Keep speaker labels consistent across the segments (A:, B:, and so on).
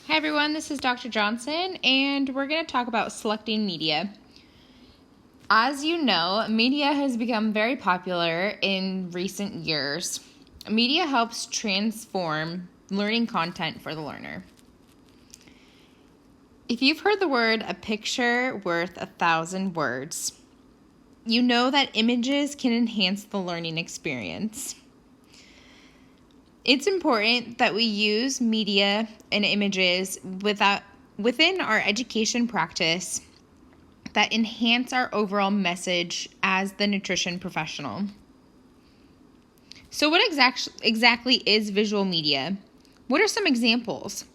A: Hi everyone, this is Dr. Johnson, and we're going to talk about selecting media. As you know, media has become very popular in recent years. Media helps transform learning content for the learner. If you've heard the word "a picture worth 1,000 words," you know that images can enhance the learning experience. It's important that we use media and images within our education practice that enhance our overall message as the nutrition professional. So what exactly is visual media? What are some examples?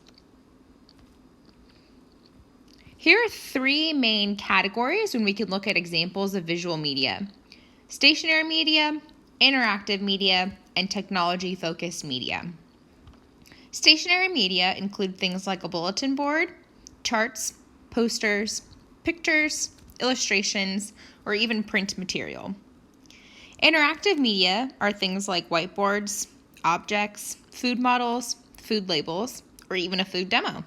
A: Here are three main categories when we can look at examples of visual media: stationary media, interactive media, and technology-focused media. Stationary media include things like a bulletin board, charts, posters, pictures, illustrations, or even print material. Interactive media are things like whiteboards, objects, food models, food labels, or even a food demo.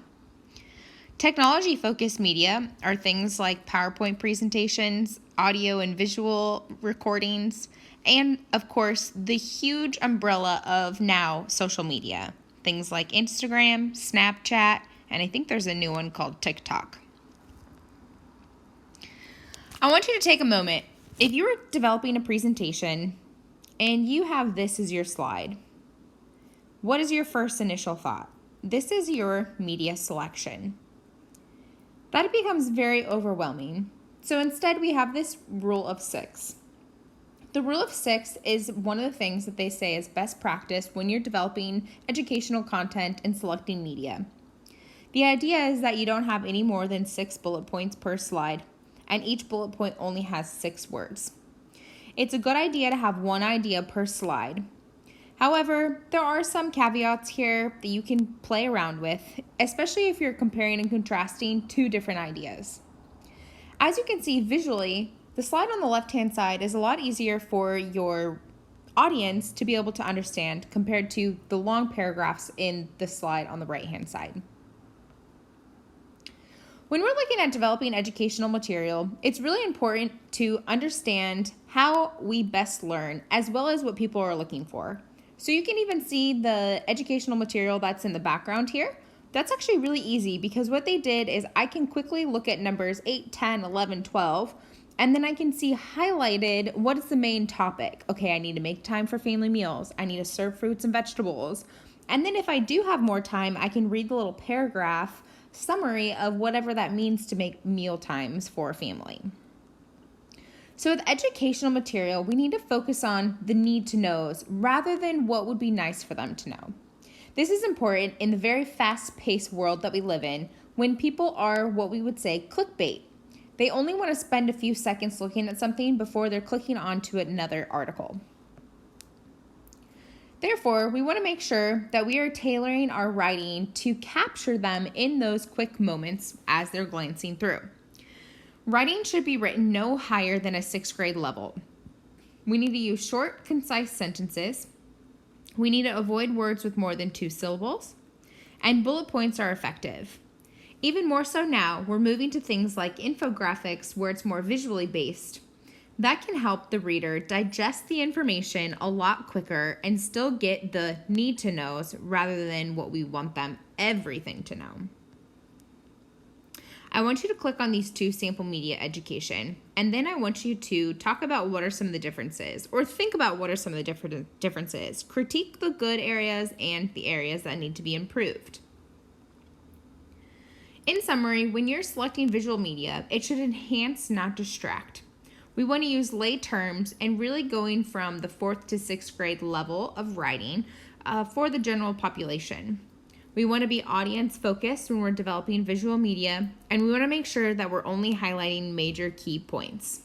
A: Technology-focused media are things like PowerPoint presentations, audio and visual recordings, and, of course, the huge umbrella of now social media, things like Instagram, Snapchat, and I think there's a new one called TikTok. I want you to take a moment. If you were developing a presentation and you have this as your slide, what is your first initial thought? This is your media selection. That becomes very overwhelming. So instead, we have this rule of 6. The rule of 6 is one of the things that they say is best practice when you're developing educational content and selecting media. The idea is that you don't have any more than 6 bullet points per slide, and each bullet point only has 6 words. It's a good idea to have one idea per slide. However, there are some caveats here that you can play around with, especially if you're comparing and contrasting two different ideas. As you can see visually, the slide on the left-hand side is a lot easier for your audience to be able to understand compared to the long paragraphs in the slide on the right-hand side. When we're looking at developing educational material, it's really important to understand how we best learn as well as what people are looking for. So you can even see the educational material that's in the background here. That's actually really easy because what they did is I can quickly look at numbers 8, 10, 11, 12, and then I can see highlighted what is the main topic. Okay, I need to make time for family meals. I need to serve fruits and vegetables. And then if I do have more time, I can read the little paragraph summary of whatever that means to make meal times for a family. So with educational material, we need to focus on the need to knows rather than what would be nice for them to know. This is important in the very fast-paced world that we live in when people are what we would say clickbait. They only want to spend a few seconds looking at something before they're clicking onto another article. Therefore, we want to make sure that we are tailoring our writing to capture them in those quick moments as they're glancing through. Writing should be written no higher than a 6th grade level. We need to use short, concise sentences. We need to avoid words with more than 2 syllables. And bullet points are effective. Even more so now, we're moving to things like infographics where it's more visually based. That can help the reader digest the information a lot quicker and still get the need to knows rather than what we want them everything to know. I want you to click on these 2 sample media education, and then I want you to talk about what are some of the differences, or think about what are some of the differences. Critique the good areas and the areas that need to be improved. In summary, when you're selecting visual media, it should enhance, not distract. We want to use lay terms and really going from the 4th to 6th grade level of writing for the general population. We want to be audience focused when we're developing visual media, and we want to make sure that we're only highlighting major key points.